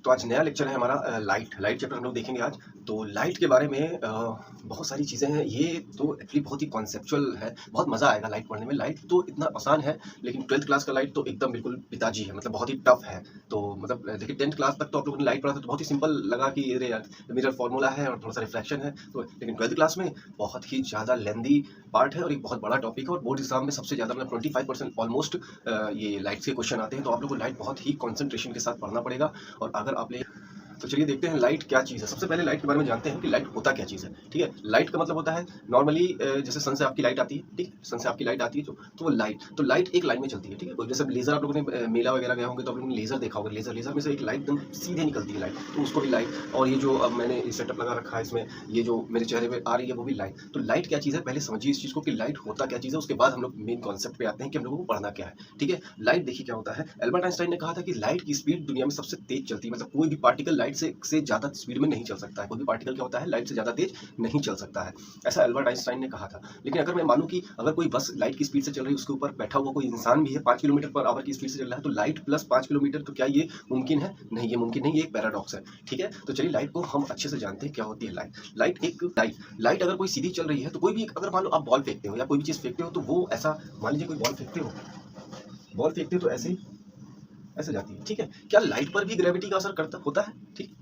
तो आज नया लेक्चर है हमारा लाइट चैप्टर हम लोग देखेंगे आज। तो लाइट के बारे में बहुत सारी चीज़ें हैं। ये तो एक्चुअली बहुत ही कॉन्सेप्चुअल है, बहुत मज़ा आएगा लाइट पढ़ने में। लाइट तो इतना आसान है, लेकिन 12th क्लास का लाइट तो एकदम बिल्कुल पिताजी है, मतलब बहुत ही टफ है। तो मतलब देखिए 10th क्लास तक तो आप लोगों ने लाइट पढ़ा था तो बहुत ही सिंपल लगा कि अरे यार मिरर फार्मूला है और थोड़ा सा रिफ्लेक्शन है। तो लेकिन 12th क्लास में बहुत ही ज़्यादा लेंदी पार्ट है और एक बहुत बड़ा टॉपिक है, और बोर्ड एग्जाम में सबसे ज़्यादा मतलब 25% ऑलमोस्ट ये लाइट के क्वेश्चन आते हैं। तो आप लोग को लाइट बहुत ही कॉन्सेंट्रेशन के साथ पढ़ना पड़ेगा। और अगर आप तो चलिए देखते हैं लाइट क्या चीज़ है। सबसे पहले लाइट के बारे में जानते हैं कि लाइट होता क्या चीज़ है। ठीक है, लाइट का मतलब होता है नॉर्मली जैसे सन से आपकी लाइट आती है, ठीक है, सन से आपकी लाइट आती है तो वो लाइट एक लाइन में चलती है। ठीक है, जैसे लेजर आप लोगों ने मेला वगैरह गए होंगे तो आप लोगों ने लेजर देखा होगा। लेजर में से एक लाइट एकदम सीधे निकलती है लाइट, तो उसको भी लाइट। और ये जो अब मैंने सेटअप लगा रखा है इसमें, ये जो मेरे चेहरे पे आ रही है वो भी लाइट। तो लाइट क्या चीज़ है, पहले समझिए इस चीज़ को कि लाइट होता क्या चीज़ है, उसके बाद हम लोग मेन कॉन्सेप्ट पे आते हैं कि हम लोगों को पढ़ना क्या है। ठीक है, लाइट देखिए क्या होता है। एल्बर्ट आइंस्टाइन ने कहा था कि लाइट की स्पीड दुनिया में सबसे तेज चलती है, मतलब कोई भी पार्टिकल लाइट से ज़्यादा स्पीड में नहीं चल सकता है। कोई भी पार्टिकल क्या होता है, लाइट से ज़्यादा तेज नहीं चल सकता है, ऐसा एल्बर्ट आइंस्टाइन ने कहा था। लेकिन अगर मैं मानूं कि अगर कोई बस लाइट की स्पीड से चल रही है, उसके ऊपर बैठा हुआ कोई इंसान भी है 5 किलोमीटर पर आवर की स्पीड से चल रहा है, तो लाइट प्लस 5 किलोमीटर, तो क्या ये मुमकिन है? नहीं, ये मुमकिन नहीं, ये एक पैराडॉक्स है। ठीक है, तो चलिए लाइट को हम अच्छे से जानते हैं क्या होती है लाइट अगर कोई सीधी चल रही है तो कोई भी, अगर मान लो आप बॉल फेंकते हो या कोई भी चीज़ फेंकते हो, तो वो ऐसा, मान लीजिए कोई बॉल फेंकते हो तो ऐसे जाती है। ठीक है, क्या लाइट पर भी ग्रेविटी का असर करता होता है? ठीक,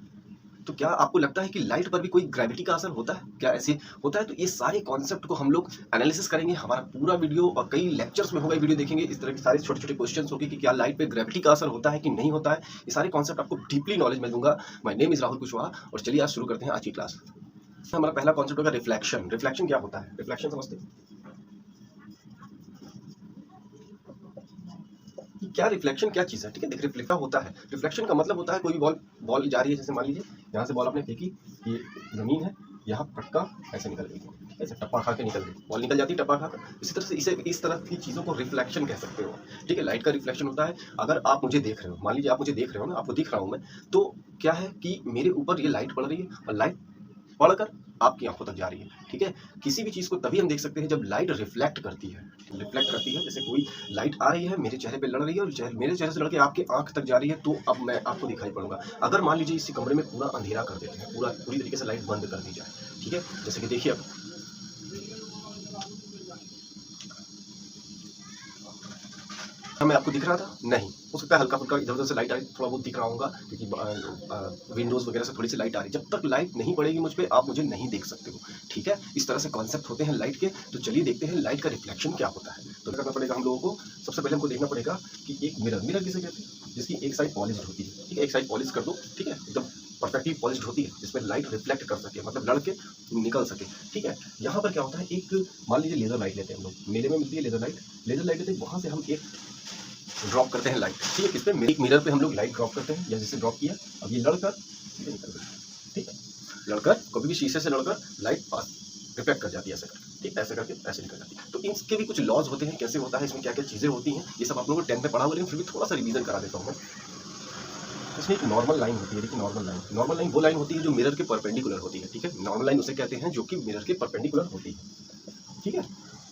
तो क्या आपको लगता है कि लाइट पर भी कोई ग्रेविटी का असर होता है? क्या ऐसे होता है? तो ये सारे कॉन्सेप्ट को हम लोग एनालिसिस करेंगे। हमारा पूरा वीडियो और कई लेक्चर्स में होगा, वीडियो देखेंगे, इस तरह के सारे छोटे-छोटे क्वेश्चंस होंगे कि क्या लाइट पे ग्रेविटी का असर होता है कि नहीं होता है। ये सारे कॉन्सेप्ट आपको डीपली नॉलेज मैं दूंगा। My name is Rahul Kushwaha, और चलिए आज शुरू करते हैं आज की क्लास। हमारा पहला कॉन्सेप्ट होगा रिफ्लेक्शन। रिफ्लेक्शन क्या होता है? रिफ्लेक्शन समझते हैं कि क्या रिफ्लेक्शन क्या चीज़ है? ठीक है, देखिए रिफ्लेक्शन होता है, रिफ्लेक्शन का मतलब होता है कोई भी बॉल जा रही है, जैसे मान लीजिए यहाँ से बॉल आपने फेंकी, ये ज़मीन है, यहाँ पटका ऐसे निकल गई, ठीक है, ऐसे टप्पा खा के निकल गई, बॉल निकल जाती है टप्पा खाकर। इसी तरह से इस तरह की चीज़ों को रिफ्लेक्शन कह सकते हो। ठीक है, लाइट का रिफ्लेक्शन होता है। अगर आप मुझे देख रहे हो, मान लीजिए आप मुझे देख रहे हो ना, आपको दिख रहा हूँ मैं, तो क्या है कि मेरे ऊपर ये लाइट पड़ रही है और लाइट पढ़कर आपकी आंखों तक जा रही है। ठीक है, किसी भी चीज़ को तभी हम देख सकते हैं जब लाइट रिफ्लेक्ट करती है। जैसे कोई लाइट आ रही है, मेरे चेहरे पे लड़ रही है और मेरे चेहरे से लड़के आपके आंख तक जा रही है, तो अब मैं आपको दिखाई पड़ूंगा। अगर मान लीजिए इस कमरे में पूरा अंधेरा कर देते हैं, पूरी तरीके से लाइट बंद कर दी जाए, ठीक है, जैसे कि देखिए अब मैं आपको दिख रहा था नहीं, हो सकता है हल्का फुल्का इधर उधर से लाइट आ रही, थोड़ा बहुत दिख रहा होगा क्योंकि विंडोज वगैरह से थोड़ी सी लाइट आ रही। जब तक लाइट नहीं पड़ेगी मुझ पे, आप मुझे नहीं देख सकते हो। ठीक है, इस तरह से कॉन्सेप्ट होते हैं लाइट के। तो चलिए देखते हैं लाइट का रिफ्लेक्शन क्या होता है। तो करना पड़ेगा हम लोगों को, सबसे पहले हमको देखना पड़ेगा कि एक मिरर किसे कहते हैं, जिसकी एक साइड पॉलिश्ड होती है। ठीक है, एक साइड पॉलिश कर दो, ठीक है, एकदम परफेक्टली पॉलिश्ड होती है, जिसमें लाइट रिफ्लेक्ट कर सके, मतलब लड़ के निकल सके। ठीक है, यहाँ पर क्या होता है, एक मान लीजिए लेजर लाइट लेते हैं हम लोग, मेले में मिलती है लेजर लाइट लेते हैं, वहाँ से हम एक ड्रॉप करते हैं लाइट। ठीक है, किस पे? एक मिरर पे हम लोग लाइट ड्रॉप करते हैं, या जैसे ड्रॉप किया, अब ये लड़कर सीधे निकल गई। ठीक है, लड़कर कभी भी शीशे से लड़कर लाइट पास रिफ्लेक्ट कर जाती है, ऐसे करके, ठीक, ऐसे करके ऐसे निकल जाती है। तो इनके भी कुछ लॉज होते हैं, कैसे होता है, इसमें क्या क्या चीज़ें होती हैं, ये सब आप लोगों को 10th में पढ़ा हुआ, लेकिन फिर भी थोड़ा सा रिवीजन करा देता हूँ मैं। इसमें एक नॉर्मल लाइन होती है, देखिए नॉर्मल लाइन वो लाइन होती है जो मिरर के परपेंडिकुलर होती है। ठीक है, नॉर्मल लाइन उसे कहते हैं जो कि मिरर के परपेंडिकुलर होती है। ठीक है,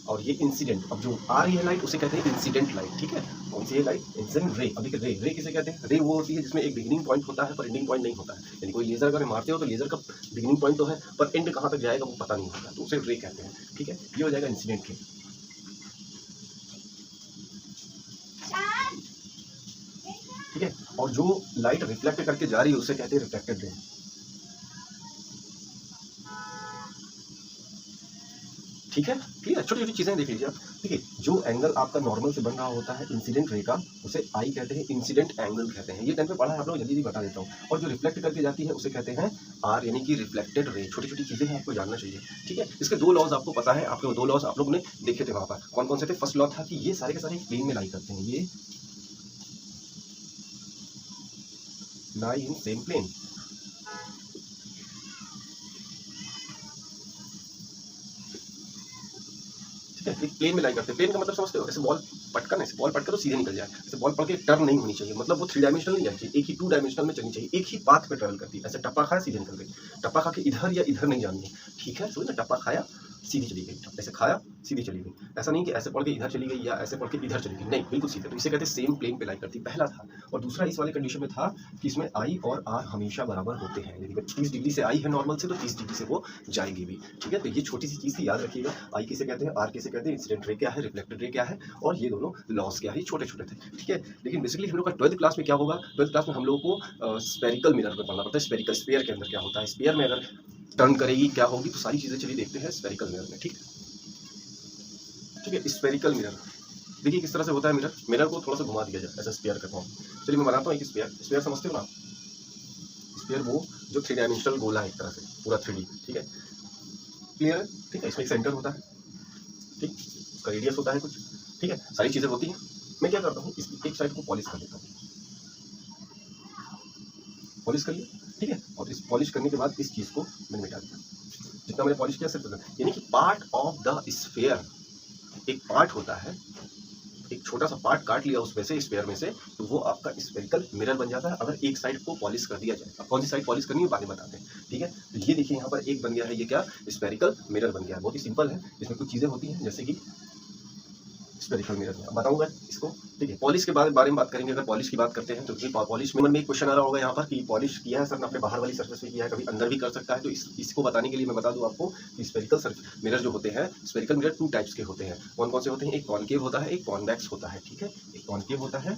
और ये इंसिडेंट, अब जो आ रही है लाइट उसे कहते हैं इंसिडेंट लाइट। ठीक है, कौन सी है लाइट? Incident ray. अब देखिए रे किसे कहते हैं? रे वो होती है जिसमें एक बिगिनिंग पॉइंट होता है पर एंडिंग पॉइंट नहीं होता है। यानी कोई लेजर अगर मारते हो तो लेजर का बिगिनिंग पॉइंट तो है, पर एंड कहाँ तक जाएगा वो पता नहीं होता, तो उसे रे कहते हैं। ठीक है, ये हो जाएगा इंसिडेंट रे। ठीक है, और जो लाइट रिफ्लेक्ट करके जा रही है उसे कहते हैं रिफ्लेक्टेड रे। ठीक है, क्लियर? छोटी छोटी चीज़ें देख लीजिए आप। देखिए, जो एंगल आपका नॉर्मल से बन रहा होता है इंसिडेंट रे का, उसे आई कहते हैं, इंसिडेंट एंगल कहते हैं। ये 10th में पढ़ा है आप लोग, जल्दी बता देता हूँ। और जो रिफ्लेक्ट करके जाती है उसे कहते हैं आर, यानी कि रिफ्लेक्टेड रे। छोटी छोटी चीज़ें हैं, आपको जानना चाहिए। ठीक है, इसके 2 लॉज आपको पता है, आपके 2 लॉज आप लोगों ने देखे थे वहाँ पर। कौन कौन से थे? फर्स्ट लॉ था कि ये सारे के सारे प्लेन में लाई करते हैं, ये लाई इन सेम प्लेन। ठीक है, एक प्लेन में लाई करते हैं। प्लेन का मतलब समझते हो? ऐसे बॉल पटका तो सीधे निकल जाए, ऐसे बॉल पड़ के टर्न नहीं होनी चाहिए, मतलब वो 3 डायमेंशनल नहीं जानी चाहिए, एक ही 2 डायमेंशनल में चलनी चाहिए, एक ही पाथ पे ट्रेवल करती है। ऐसे टप्पा खाया सीधे निकल गई, टप्पा खा के इधर या इधर नहीं जानी है। ठीक है, समझ ना, टप्पा खाया सीधी चली गई, ऐसे खाया सीधी चली गई। ऐसा नहीं कि ऐसे पढ़ के इधर चली गई या ऐसे पढ़ के इधर चली गई, नहीं, बिल्कुल सीधे। तो इसे कहते हैं सेम प्लेन पे लाई करती, पहला था। और दूसरा इस वाले कंडीशन में था कि इसमें आई और आर हमेशा बराबर होते हैं, यदि 30 डिग्री से आई है नॉर्मल से, तो 30 डिग्री से वो जाएगी भी, ठीक है। तो ये छोटी सी चीज़ थी, याद रखिएगा। आई किसे कहते हैं, आर किसे कहते हैं, इंसिडेंट रे क्या है, रिफ्लेक्टेड रे क्या है, और ये दोनों लॉस क्या है, छोटे छोटे थे, ठीक है। लेकिन बेसिकली हम लोग का 12th क्लास में क्या होगा, 12th क्लास में हम लोगों को स्पेरिकल मिरर में पढ़ना पड़ता है। स्पेरिकल, स्फीयर के अंदर क्या होता है, स्फीयर में अगर टर्न करेगी क्या होगी, तो सारी चीज़ें चलिए देखते हैं स्पेरिकल मिरर में, ठीक है। स्पेरिकल मिरर देखिए किस तरह से होता है। मिरर को थोड़ा सा घुमा दिया जाए, ऐसा स्फीयर करता हूँ। चलिए मैं बनाता हूँ एक स्फीयर समझते हो ना। स्फीयर वो जो 3 डायमेंशनल गोला है, एक तरह से पूरा 3D, ठीक है, क्लियर है, ठीक है। इसमें एक सेंटर होता है, ठीक, उसका रेडियस होता है कुछ, ठीक है, सारी चीज़ें होती हैं। मैं क्या करता हूँ, इसकी एक साइड को पॉलिश कर लेता हूँ, पॉलिश कर लिया, ठीक है। और इस पॉलिश करने के बाद इस चीज़ को मैंने मिटा दिया, जितना मैंने पॉलिश किया सिर्फ, यानी कि पार्ट ऑफ द स्फीयर, एक पार्ट होता है, एक छोटा सा पार्ट काट लिया उसमें से, स्फीयर में से, तो वो आपका स्फेरिकल मिरर बन जाता है, अगर एक साइड को पॉलिश कर दिया जाए। अब कौन सी साइड पॉलिश करनी है बाद में बताते हैं, ठीक है। तो ये देखिए यहाँ पर एक बन गया है, ये क्या, स्फेरिकल मिरर बन गया है। बहुत ही सिंपल है, इसमें कुछ चीज़ें होती हैं जैसे कि स्फेरिकल मिरर में बताऊंगा इसको, ठीक है। पॉलिश के बारे में बात करेंगे। अगर पॉलिश की बात करते हैं तो पॉलिश में एक क्वेश्चन आ रहा होगा यहाँ पर कि पॉलिश किया है सर ने अपने बाहर वाली सरफेस में किया है, कभी अंदर भी कर सकता है। तो इसको बताने के लिए मैं बता दूं आपको कि स्फेरिकल मिरर जो होते हैं, स्फेरिकल मिरर 2 टाइप्स के होते हैं। कौन कौन से होते हैं, एक कॉनकेव होता है, एक कॉन्वेक्स होता है, ठीक है। एक कॉनकेव होता है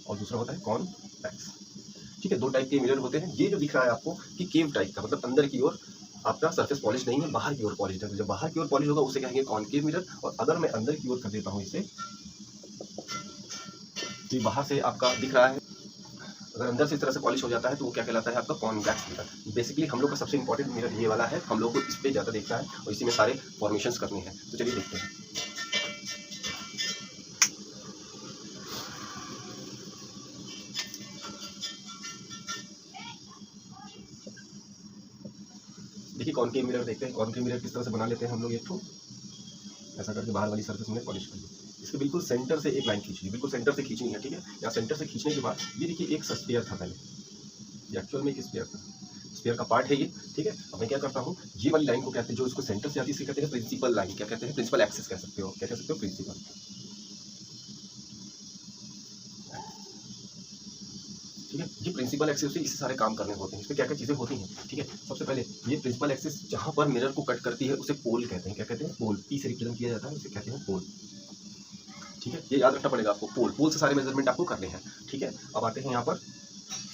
और दूसरा होता है कॉन्वेक्स, ठीक है। 2 टाइप के मिरर होते हैं। ये जो दिख रहा है आपको कि केव टाइप का, मतलब अंदर की ओर आपका सरफेस पॉलिश नहीं है, बाहर की ओर पॉलिश है। जब बाहर की ओर पॉलिश होगा उसे कहेंगे कॉनकेव मिरर। और अगर मैं अंदर की ओर कर देता हूँ इसे, तो बाहर से आपका दिख रहा है, अगर अंदर से इस तरह से पॉलिश हो जाता है तो वो क्या कहलाता है, आपका कॉन्वेक्स मिरर। बेसिकली हम लोग का सबसे इंपॉर्टेंट मिरर ये वाला है, हम लोग को इस पे ज़्यादा देखता है और इसी में सारे फॉर्मेशंस करने हैं। तो चलिए देखते हैं। देखिए कॉनकेव मिरर देखते हैं। कॉनकेव मिरर किस तरह से बना लेते हैं हम लोग, एक तो ऐसा करके बाहर वाली सरफेस में पॉलिश कर ली, इसके बिल्कुल सेंटर से एक लाइन खींचनी, बिल्कुल सेंटर से खींचनी है, ठीक है। या सेंटर से खींचने के बाद ये देखिए एक स्फीयर था पहले, ये एक्चुअल में एक स्फीयर था, स्फीयर का पार्ट है ये, ठीक है। अब मैं क्या करता हूँ, ये वाली लाइन को कहते हैं, जो इसको सेंटर से आती है इसे कहते हैं प्रिंसिपल लाइन। क्या कहते हैं, प्रिंसिपल एक्सिस कह सकते हो, क्या कह सकते हो, प्रिंसिपल, ठीक है। ये प्रिंसिपल एक्सिस से इसे सारे काम करने होते हैं। इसमें क्या क्या चीज़ें होती हैं, ठीक है। सबसे पहले ये प्रिंसिपल एक्सिस जहाँ पर मिरर को कट करती है उसे पोल कहते हैं। क्या कहते हैं, पोल, पी से रिप्रेजेंट किया जाता है, उसे कहते हैं पोल, ठीक है। ये याद रखना पड़ेगा आपको, पोल, पोल से सारे मेजरमेंट आपको करने हैं, ठीक है। अब आते हैं यहाँ पर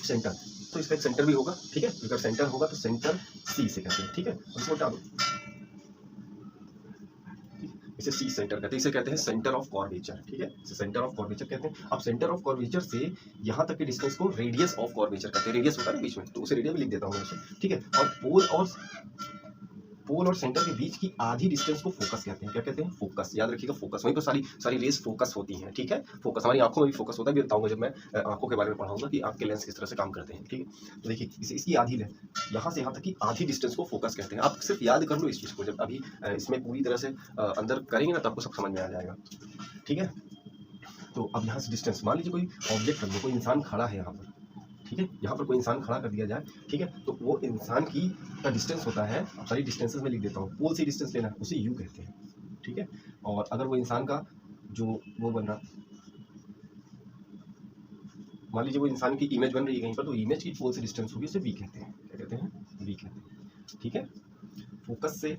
सेंटर, तो इसका एक सेंटर भी होगा, ठीक है। अगर सेंटर होगा तो सेंटर सी से कहते हैं, ठीक है। इसको हटा दो, इसे सी सेंटर कहते हैं, इसे कहते हैं सेंटर ऑफ कर्वेचर, ठीक है। इसे सेंटर ऑफ कर्वेचर कहते हैं। अब सेंटर ऑफ कर्वेचर से यहाँ तक के डिस्टेंस को रेडियस ऑफ कर्वेचर कहते हैं। रेडियस होता है ना बीच में, तो उसे रेडियस भी लिख देता हूँ मैं, ठीक है। और पोल और सेंटर के बीच की आधी डिस्टेंस को फोकस कहते हैं। क्या कहते हैं, फोकस, याद रखिएगा, फोकस। वहीं पर सारी रेस फोकस होती हैं, ठीक है। फोकस हमारी आंखों में भी फोकस होता है, भी बताऊंगा जब मैं आंखों के बारे में पढ़ाऊंगा कि आंख के लेंस किस तरह से काम करते हैं, ठीक है। तो देखिए इसकी आधी लेंथ, यहाँ से यहाँ तक की आधी डिस्टेंस को फोकस कहते हैं। आप सिर्फ याद कर लो इस चीज़ को, जब अभी इसमें पूरी तरह से अंदर करेंगे ना तो आपको सब समझ में आ जाएगा, ठीक है। तो अब यहाँ से डिस्टेंस, मान लीजिए कोई ऑब्जेक्ट कर लो, कोई इंसान खड़ा है यहाँ पर, ठीक है। यहाँ पर कोई इंसान खड़ा कर दिया जाए, ठीक है। तो वो इंसान की का डिस्टेंस होता है, सारी डिस्टेंसेस में लिख देता हूँ, पोल से डिस्टेंस लेना है, उसे यू कहते हैं, ठीक है। और अगर वो इंसान का जो वो बन रहा, मान लीजिए वो इंसान की इमेज बन रही है कहीं पर, तो इमेज की पोल से डिस्टेंस होगी, उसे वी कहते हैं। क्या कहते हैं, वी कहते हैं, ठीक है। फोकस से,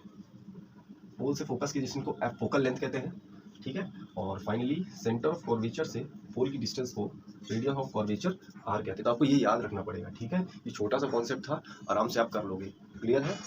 पोल से फोकस की डिस्टेंस को फोकल लेंथ कहते हैं, ठीक है। और फाइनली सेंटर ऑफ कर्वेचर से पोल की डिस्टेंस को रेडियस ऑफ कर्वेचर आर कहते हैं। तो आपको ये याद रखना पड़ेगा, ठीक है। ये छोटा सा कॉन्सेप्ट था, आराम से आप कर लोगे, क्लियर है।